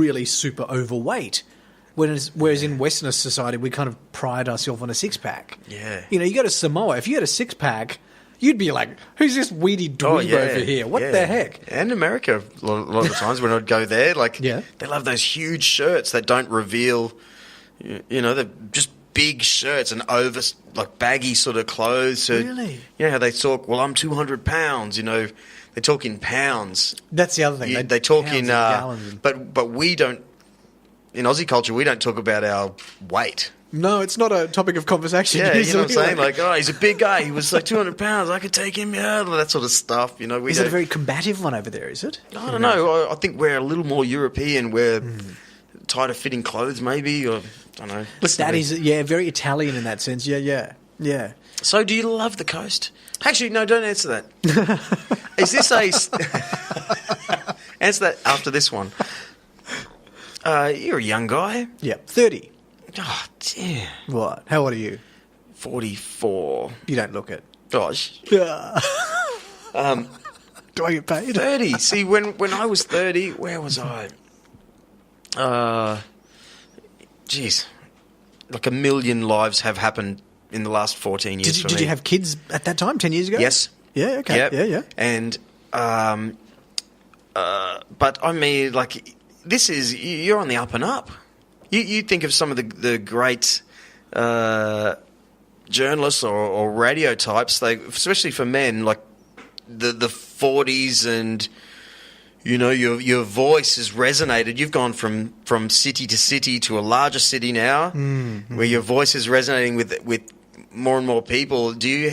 really super overweight. Whereas in Western society, we kind of pride ourselves on a six-pack. Yeah. You know, you go to Samoa, if you had a six-pack, you'd be like, who's this weedy dweeb over here? What the heck? And America, a lot of the times when I'd go there, like, they love those huge shirts that don't reveal, you know, they're just big shirts and like baggy sort of clothes. So, really? You know how they talk, well, I'm 200 pounds, you know, they talk in pounds. That's the other thing. They talk in, gallons. but we don't, in Aussie culture, we don't talk about our weight. No, it's not a topic of conversation. Yeah, you know what I'm saying? Like, oh, he's a big guy. He was like 200 pounds. I could take him out. That sort of stuff. You know, is it a very combative one over there, is it? I don't know. I think we're a little more European. We're tighter fitting clothes, maybe. Or, I don't know. That is, very Italian in that sense. Yeah. So do you love the coast? Actually, no, don't answer that. Is this answer that after this one. You're a young guy. Yeah, 30. Oh, dear. What? How old are you? 44. You don't look it. Gosh. Do I get paid? 30. See, when I was 30, where was I? Geez. Like 1 million lives have happened in the last 14 years for me. Did you have kids at that time, 10 years ago? Yes. Yeah, okay. Yep. Yeah. And, but I mean, like, you're on the up and up. You think of some of the great journalists or radio types, especially for men, like the 40s, and you know your voice has resonated. You've gone from city to city to a larger city now, where your voice is resonating with more and more people. Do you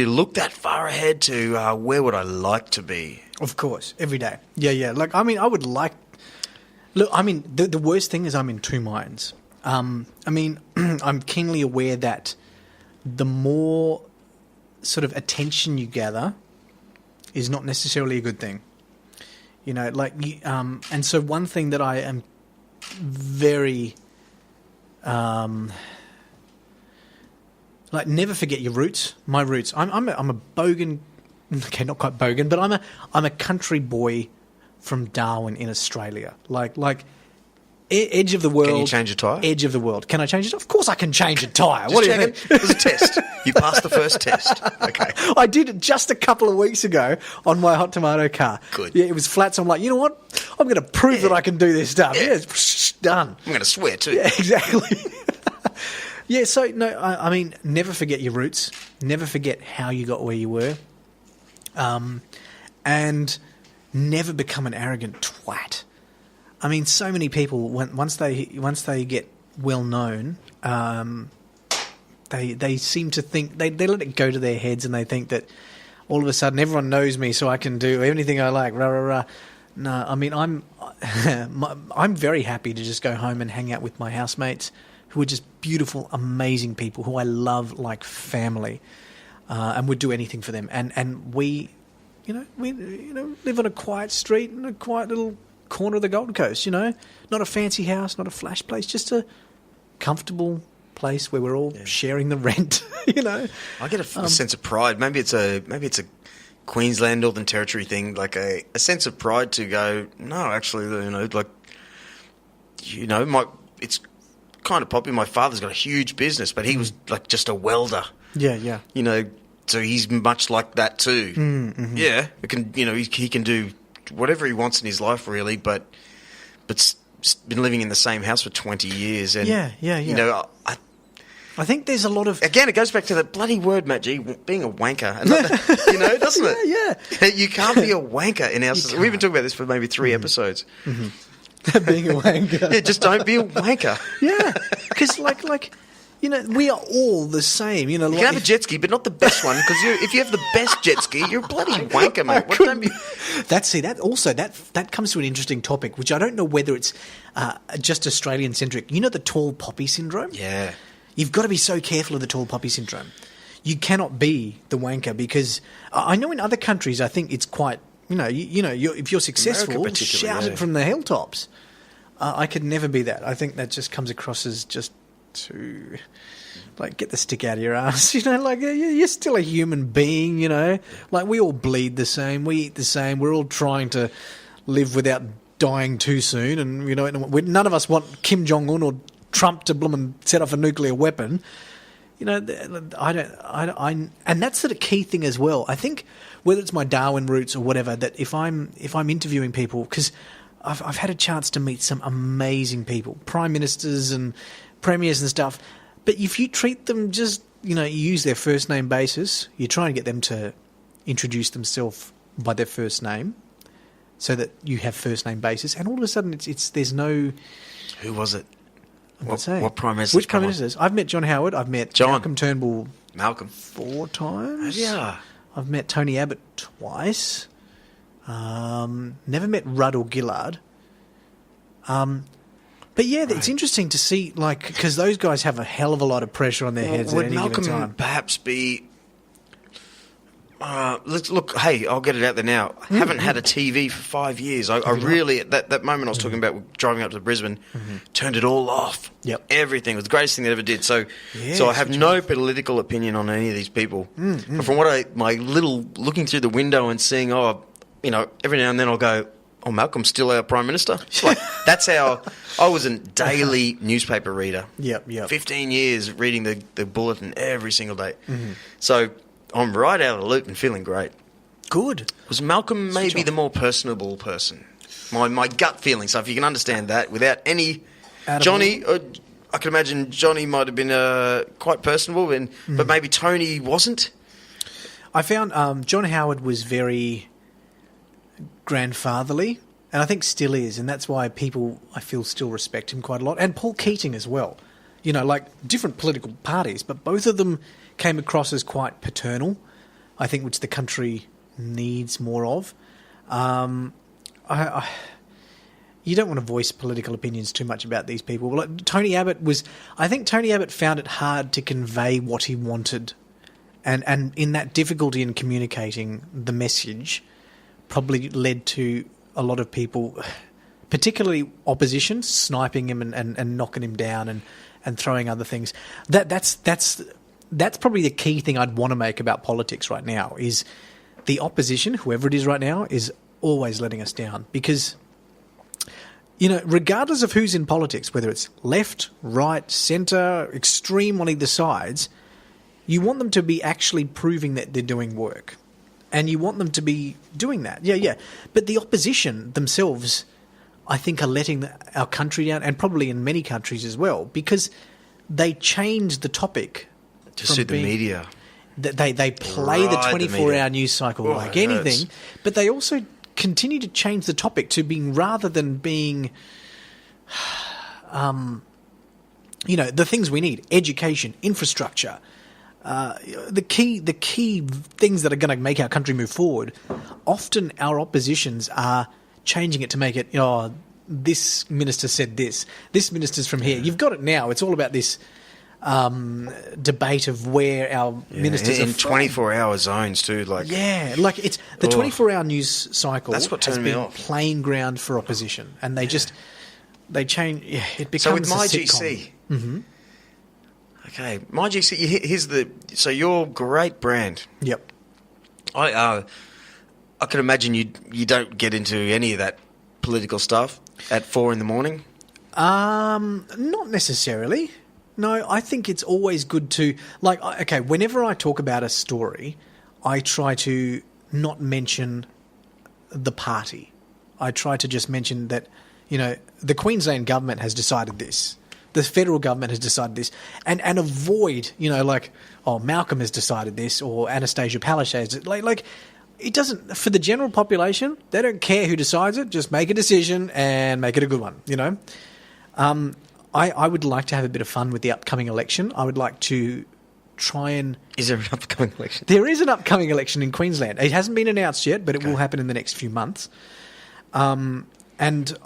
look that far ahead to where would I like to be? Of course, every day. Yeah. Like, I mean, I would like. Look, I mean, the worst thing is I'm in two minds. I mean, I'm keenly aware that the more sort of attention you gather is not necessarily a good thing. You know, like, and so one thing that I am very, like, never forget your roots. My roots. I'm a bogan. Okay, not quite bogan, but I'm a country boy from Darwin in Australia. Like edge of the world. Can you change a tyre? Edge of the world. Can I change it? Of course I can change a tyre. What do you think? It was a test. You passed the first test. Okay. I did it just a couple of weeks ago on my hot tomato car. Good. Yeah, it was flat, so I'm like, you know what? I'm going to prove that I can do this stuff. Yeah, it's done. I'm going to swear too. Yeah, exactly. Yeah, so, no, I mean, never forget your roots. Never forget how you got where you were. And never become an arrogant twat. I mean, so many people, once they get well known, they seem to think they let it go to their heads, and they think that all of a sudden everyone knows me, so I can do anything I like. Rah rah rah. No, I mean, I'm very happy to just go home and hang out with my housemates, who are just beautiful, amazing people who I love like family, and would do anything for them. And we live on a quiet street in a quiet little corner of the Gold Coast, you know. Not a fancy house, not a flash place, just a comfortable place where we're all sharing the rent, you know. I get a sense of pride. Maybe it's a Queensland, Northern Territory thing, like a sense of pride to go, no, actually, it's kind of popular. My father's got a huge business, but he was like just a welder. Yeah. You know, so he's much like that too. Mm-hmm. Yeah, he can do whatever he wants in his life, really, but been living in the same house for 20 years. And, yeah. You know, I think there's a lot of... Again, it goes back to the bloody word, Matt G, being a wanker. And doesn't it? Yeah. You can't be a wanker in our society. We've been talking about this for maybe 3 episodes. Mm-hmm. Being a wanker. Yeah, just don't be a wanker. Yeah, because like... You know, we are all the same. You know, you can have a jet ski, but not the best one, because if you have the best jet ski, you're a bloody wanker, mate. That comes to an interesting topic, which I don't know whether it's just Australian-centric. You know the tall poppy syndrome? Yeah. You've got to be so careful of the tall poppy syndrome. You cannot be the wanker, because I know in other countries, I think it's quite, if you're successful, shout it from the hilltops. I could never be that. I think that just comes across as just to, like, get the stick out of your ass, like, you're still a human being, like, we all bleed the same, we eat the same, we're all trying to live without dying too soon, and none of us want Kim Jong-un or Trump to set off a nuclear weapon. And that's the key thing as well. I think whether it's my Darwin roots or whatever, that if I'm interviewing people, because I've had a chance to meet some amazing people, prime ministers and premiers and stuff, but if you treat them just, you use their first name basis, you try and get them to introduce themselves by their first name, so that you have first name basis, and all of a sudden there's no. Who was it? What prime minister? Which prime ministers? I've met John Howard. I've met John. Malcolm Turnbull. 4 times. Yeah. I've met Tony Abbott twice. Never met Rudd or Gillard. But yeah, it's interesting to see, because those guys have a hell of a lot of pressure on their heads at any given time. Would Malcolm perhaps be? Look, hey, I'll get it out there now. I haven't had a TV for 5 years. I really, at that moment I was talking about driving up to Brisbane, turned it all off. Yep. Everything. It was the greatest thing that ever did. So I have no political opinion on any of these people. But from what my little looking through the window and seeing, every now and then I'll go, oh, Malcolm's still our Prime Minister? That's how I was a daily newspaper reader. Yep. 15 years reading the bulletin every single day. So I'm right out of the loop and feeling great. Good. Was Malcolm maybe the more personable person? My gut feeling. So if you can understand that without any... Johnny, I can imagine Johnny might have been quite personable, but maybe Tony wasn't. I found John Howard was very grandfatherly, and I think still is, and that's why people, I feel, still respect him quite a lot. And Paul Keating as well. Different political parties, but both of them came across as quite paternal, I think, which the country needs more of. You don't want to voice political opinions too much about these people. Tony Abbott I think Tony Abbott found it hard to convey what he wanted, and in that difficulty in communicating the message probably led to a lot of people, particularly opposition, sniping him and knocking him down and throwing other things. That's probably the key thing I'd want to make about politics right now, is the opposition, whoever it is right now, is always letting us down. Because, regardless of who's in politics, whether it's left, right, centre, extreme on either sides, you want them to be actually proving that they're doing work. And you want them to be doing that. Yeah. But the opposition themselves, I think, are letting our country down, and probably in many countries as well, because they change the topic to suit the media. They play the 24-hour news cycle like anything, but they also continue to change the topic to being, rather than being, the things we need: education, infrastructure, the key things that are going to make our country move forward. Often our oppositions are changing it to make it, this minister said this minister's from here. You've got it now. It's all about this debate of where our ministers are in 24-hour zones too. It's the 24-hour news cycle. That's what has turned me been off. playing ground for opposition, and they change. Yeah, it becomes so with MyGC. Okay, MyGC. So your great brand. Yep. I can imagine you don't get into any of that political stuff at 4 a.m. Not necessarily. No, I think it's always good to, whenever I talk about a story, I try to not mention the party. I try to just mention that, the Queensland government has decided this. The federal government has decided this. And avoid, Malcolm has decided this, or Anastasia Palaszczuk. It doesn't, for the general population, they don't care who decides it. Just make a decision and make it a good one, I would like to have a bit of fun with the upcoming election. I would like to try and... Is there an upcoming election? There is an upcoming election in Queensland. It hasn't been announced yet, but it will happen in the next few months. And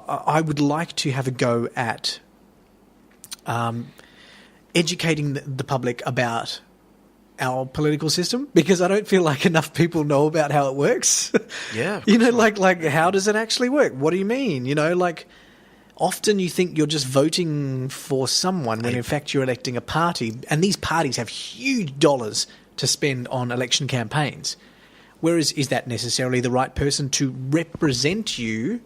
I would like to have a go at educating the public about our political system, because I don't feel like enough people know about how it works. Yeah. How does it actually work? What do you mean? Often you think you're just voting for someone when in fact you're electing a party, and these parties have huge dollars to spend on election campaigns. Whereas, is that necessarily the right person to represent you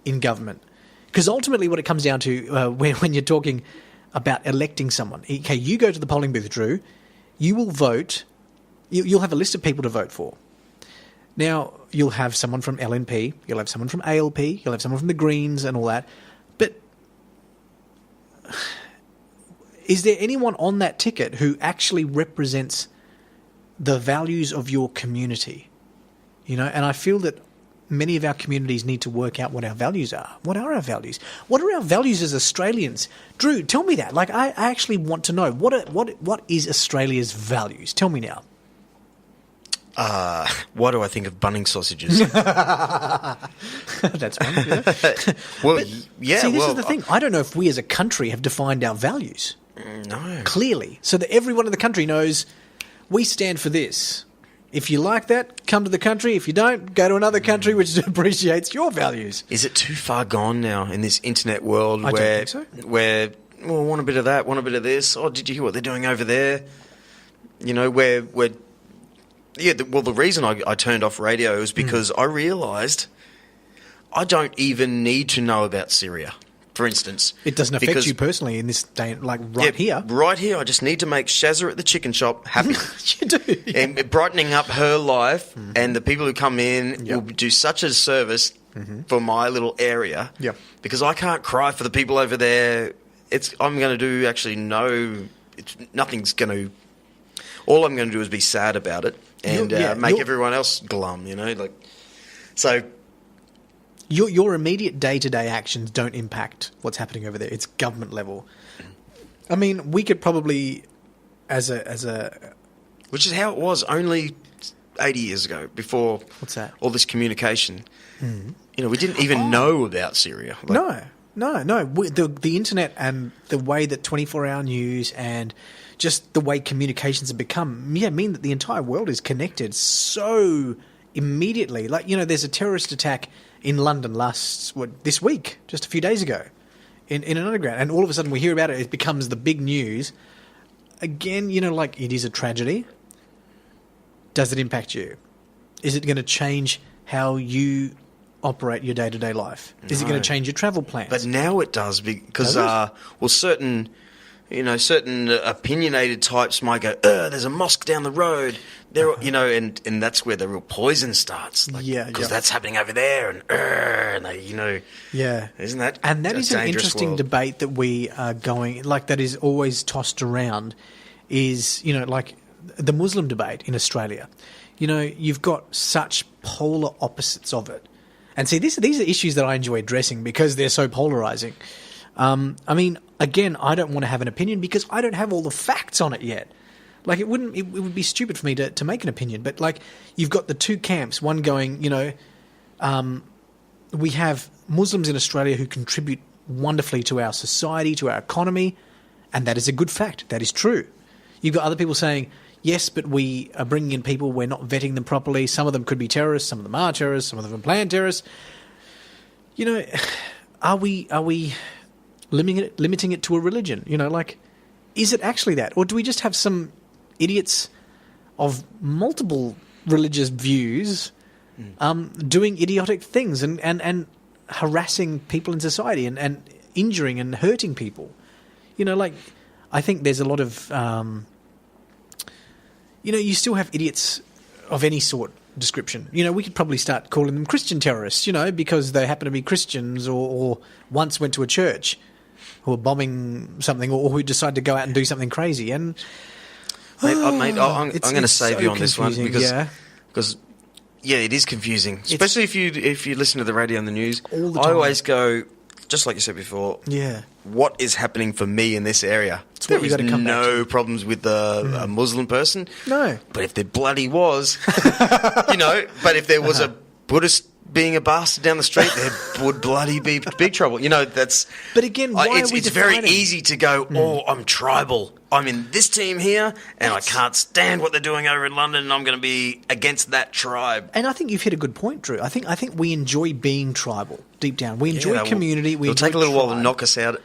in government. Because ultimately what it comes down to when you're talking about electing someone, okay, you go to the polling booth, Drew, you will vote, you'll have a list of people to vote for. Now, you'll have someone from LNP, you'll have someone from ALP, you'll have someone from the Greens and all that. But is there anyone on that ticket who actually represents the values of your community? You know, and I feel that many of our communities need to work out what our values are. What are our values? What are our values as Australians? Drew, tell me that. Like, I actually want to know. What is Australia's values? Tell me now. What do I think of bunning sausages? That's one. Yeah. Well, But, yeah. See, this well, is the thing. I don't know if we as a country have defined our values No. clearly, so that everyone in the country knows we stand for this. If you like that, come to the country. If you don't, go to another country which appreciates your values. Is it too far gone now in this internet world I don't where think so. where well, want a bit of that, want a bit of this? Oh, did you hear what they're doing over there? You know, where yeah. The reason I turned off radio was because I realised I don't even need to know about Syria, for instance. It doesn't affect Because- you personally in this day, like right here. Right here, I just need to make Shazza at the chicken shop happy. You do. Yeah. And brightening up her life, and the people who come in will do such a service for my little area. Yep. Because I can't cry for the people over there. I'm going to do actually nothing's going to. All I'm going to do is be sad about it and make everyone else glum. You know, like so. Your immediate day-to-day actions don't impact what's happening over there. It's government level. I mean, we could probably, as a Which is how it was only 80 years ago, before What's that? all this communication. You know, we didn't even know about Syria. Like, No. The internet and the way that 24-hour news and just the way communications have become, mean that the entire world is connected so immediately. Like, you know, there's a terrorist attack in London this week, just a few days ago, in an underground, and all of a sudden we hear about it. It becomes the big news. Again, you know, like, it is a tragedy. Does it impact you? Is it going to change how you operate your day-to-day life? Is it going to change your travel plans? But now it does because, Does it? certain opinionated types might go, there's a mosque down the road. There, you know, and that's where the real poison starts. Like, because that's happening over there, and they, you know, isn't that? And that a is an dangerous interesting world? debate that we are going, like, that is always tossed around, is, you know, like the Muslim debate in Australia. You know, you've got such polar opposites of it. And see, these are issues that I enjoy addressing because they're so polarizing. I mean, again, I don't want to have an opinion because I don't have all the facts on it yet. Like, it would be stupid for me to make an opinion. But, like, you've got the two camps, one going, you know, we have Muslims in Australia who contribute wonderfully to our society, to our economy, and that is a good fact. That is true. You've got other people saying, yes, but we are bringing in people, we're not vetting them properly. Some of them could be terrorists, some of them are terrorists, some of them are planned terrorists. You know, are we limiting it to a religion? You know, like, is it actually that? Or do we just have some idiots of multiple religious views doing idiotic things and harassing people in society and injuring and hurting people? You know, like, I think there's a lot of... you know, you still have idiots of any sort, description. You know, we could probably start calling them Christian terrorists, you know, because they happen to be Christians or once went to a church who are bombing something or who decide to go out and do something crazy. And I'm going to save you on this one because it is confusing, especially if you listen to the radio and the news. All the I time. always go, just like you said before, what is happening for me in this area? There is no problems with a Muslim person. No. But if there bloody was, you know, but if there was a Buddhist being a bastard down the street, there would bloody be big trouble. You know, that's... But again, why are we it's very defining- easy to go, I'm tribal. I'm in this team here, and I can't stand what they're doing over in London, and I'm going to be against that tribe. And I think you've hit a good point, Drew. I think we enjoy being tribal deep down. We enjoy Yeah, community. We It'll take a enjoy little while to tribe.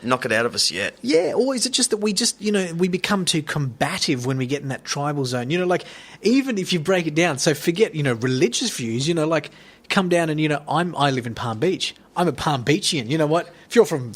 knock it out of us yet. Yeah, or is it just that we become too combative when we get in that tribal zone? Like even if you break it down, so forget, religious views, like come down and, I live in Palm Beach. I'm a Palm Beachian. You know what? If you're from